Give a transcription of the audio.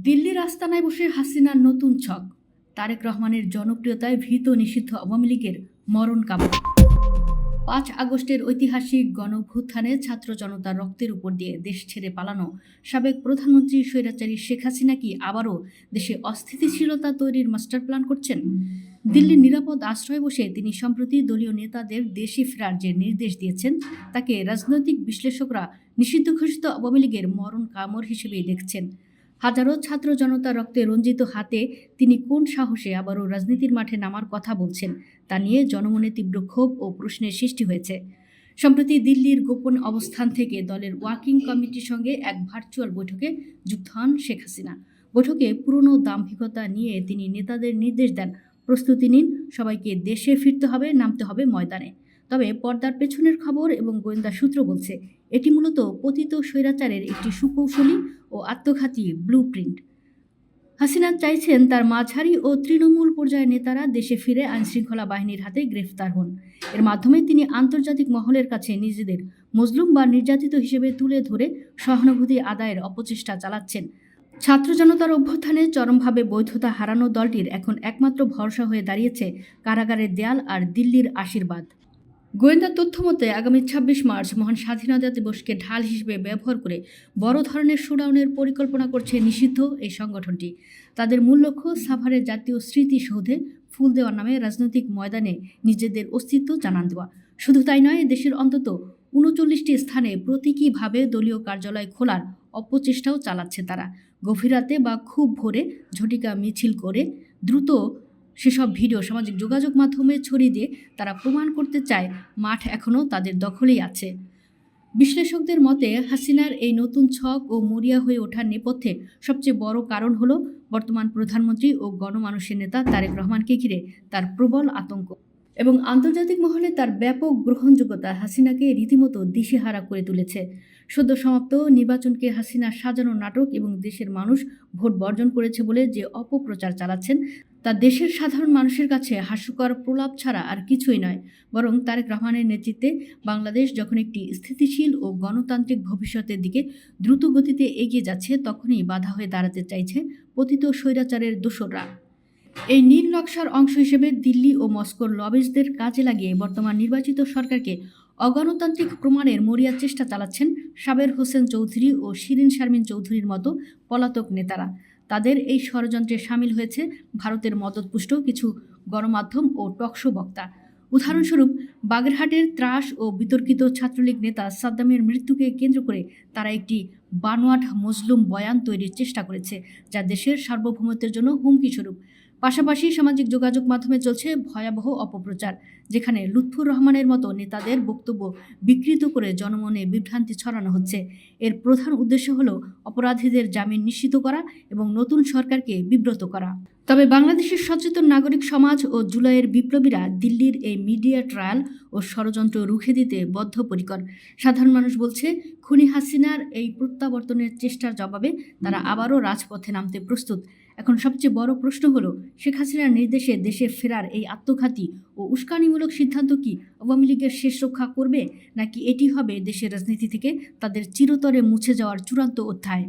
দিল্লির আস্তানায় বসে হাসিনার নতুন ছক। তারেক রহমানের জনপ্রিয়তায় ভীত নিষিদ্ধ আওয়ামী লীগের মরণ কামনা। ৫ আগস্টের ঐতিহাসিক গণঅভ্যুত্থানে ছাত্র জনতার রক্তের উপর দিয়ে দেশ ছেড়ে পালানো সাবেক প্রধানমন্ত্রী স্বৈরাচারী শেখ হাসিনা কি আবারও দেশে অস্থিতিশীলতা তৈরির মাস্টার প্ল্যান করছেন? দিল্লির নিরাপদ আশ্রয়ে বসে তিনি সম্প্রতি দলীয় নেতাদের দেশে ফেরার যে নির্দেশ দিয়েছেন, তাকে রাজনৈতিক বিশ্লেষকরা নিষিদ্ধ ঘোষিত আওয়ামী লীগের মরণ কামড় হিসেবেই দেখছেন। হাজারো ছাত্র জনতা রক্তে রঞ্জিত হাতে তিনি কোন সাহসে আবারও রাজনীতির মাঠে নামার কথা বলছেন, তা নিয়ে জনমনে তীব্র ক্ষোভ ও প্রশ্নের সৃষ্টি হয়েছে। সম্প্রতি দিল্লির গোপন অবস্থান থেকে দলের ওয়ার্কিং কমিটির সঙ্গে এক ভার্চুয়াল বৈঠকে যুক্ত হন শেখ হাসিনা। বৈঠকে পুরনো দাম্ভিকতা নিয়ে তিনি নেতাদের নির্দেশ দেন, প্রস্তুতি নিন, সবাইকে দেশে ফিরতে হবে, নামতে হবে ময়দানে। তবে পর্দার পেছনের খবর এবং গোয়েন্দা সূত্র বলছে, এটি মূলত পতিত স্বৈরাচারের একটি সুকৌশলী ও আত্মঘাতী ব্লুপ্রিন্ট। হাসিনা চাইছেন তার মাঝারি ও তৃণমূল পর্যায়ের নেতারা দেশে ফিরে আইনশৃঙ্খলা বাহিনীর হাতে গ্রেফতার হন। এর মাধ্যমে তিনি আন্তর্জাতিক মহলের কাছে নিজেদের মজলুম বা নির্যাতিত হিসেবে তুলে ধরে সহানুভূতি আদায়ের অপচেষ্টা চালাচ্ছেন। ছাত্র জনতার অভ্যুত্থানে চরমভাবে বৈধতা হারানো দলটির এখন একমাত্র ভরসা হয়ে দাঁড়িয়েছে কারাগারের দেয়াল আর দিল্লির আশীর্বাদ। গোয়েন্দা তথ্য মতে আগামী ২৬ মার্চ মহান স্বাধীনতা দিবসকে ঢাল হিসেবে ব্যবহার করে বড় ধরনের শোডাউনের পরিকল্পনা করছে নিষিদ্ধ এই সংগঠনটি। তাদের মূল লক্ষ্য সাভারের জাতীয় স্মৃতিসৌধে ফুল দেওয়ার নামে রাজনৈতিক ময়দানে নিজেদের অস্তিত্ব জানান দেওয়া। শুধু তাই নয়, দেশের অন্তত ৩৯টি স্থানে প্রতীকীভাবে দলীয় কার্যালয় খোলার অপচেষ্টাও চালাচ্ছে তারা। গভীর রাতে বা খুব ভোরে ঝটিকা মিছিল করে দ্রুত সেসব ভিডিও সামাজিক যোগাযোগ মাধ্যমে ছড়িয়ে দিয়ে তারা প্রমাণ করতে চায় মাঠ এখনও তাদের দখলেই আছে। বিশ্লেষকদের মতে হাসিনার এই নতুন ছক ও মরিয়া হয়ে ওঠার নেপথ্যে সবচেয়ে বড় কারণ হলো বর্তমান প্রধানমন্ত্রী ও গণমানুষের নেতা তারেক রহমানকে ঘিরে তার প্রবল আতঙ্ক এবং আন্তর্জাতিক মহলে তার ব্যাপক গ্রহণযোগ্যতা হাসিনাকে রীতিমতো দিশেহারা করে তুলেছে। সদ্য সমাপ্ত নির্বাচনকে হাসিনা সাজানো নাটক এবং দেশের মানুষ ভোট বর্জন করেছে বলে যে অপপ্রচার চালাচ্ছেন, তা দেশের সাধারণ মানুষের কাছে হাস্যকর প্রলাপ ছাড়া আর কিছুই নয়। বরং তারেক রহমানের নেতৃত্বে বাংলাদেশ যখন একটি স্থিতিশীল ও গণতান্ত্রিক ভবিষ্যতের দিকে দ্রুত গতিতে এগিয়ে যাচ্ছে, তখনই বাধা হয়ে দাঁড়াতে চাইছে পতিত স্বৈরাচারের দোসররা। এই নীল নকশার অংশ হিসেবে দিল্লি ও মস্কোর লবিস্টদের কাজে লাগিয়ে বর্তমান নির্বাচিত সরকারকে অগণতান্ত্রিক প্রমাণের মরিয়া চেষ্টা চালাচ্ছেন সাবের হোসেন চৌধুরী ও শিরিন শারমিন চৌধুরীর মতো পলাতক নেতারা। তাদের এই ষড়যন্ত্রে সামিল হয়েছে ভারতের মদতপুষ্ট কিছু গণমাধ্যম ও টকশো বক্তা। উদাহরণস্বরূপ, বাগেরহাটের ত্রাস ও বিতর্কিত ছাত্রলীগ নেতা সাদ্দামের মৃত্যুকে কেন্দ্র করে তারা একটি বানোয়াট মজলুম বয়ান তৈরির চেষ্টা করেছে, যা দেশের সার্বভৌমত্বের জন্য হুমকি স্বরূপ। পাশাপাশি সামাজিক যোগাযোগ মাধ্যমে চলছে ভয়াবহ অপপ্রচার, যেখানে লুৎফুর রহমানের মতো নেতাদের বক্তব্য বিকৃত করে জনমনে বিভ্রান্তি ছড়ানো হচ্ছে। এর প্রধান উদ্দেশ্য হল অপরাধীদের জামিন নিশ্চিত করা এবং নতুন সরকারকে বিব্রত করা। তবে বাংলাদেশের সচেতন নাগরিক সমাজ ও জুলাইয়ের বিপ্লবীরা দিল্লির এই মিডিয়া ট্রায়াল ও ষড়যন্ত্র রুখে দিতে বদ্ধপরিকর। সাধারণ মানুষ বলছে, খুনি হাসিনার এই প্রত্যাবর্তনের চেষ্টার জবাবে তারা আবারও রাজপথে নামতে প্রস্তুত। এখন সবচেয়ে বড় প্রশ্ন হলো, শেখ হাসিনার নির্দেশে দেশে ফেরার এই আত্মঘাতী ও উস্কানিমূলক সিদ্ধান্ত কি আওয়ামী লীগের শেষ রক্ষা করবে, নাকি এটি হবে দেশের রাজনীতি থেকে তাদের চিরতরে মুছে যাওয়ার চূড়ান্ত অধ্যায়?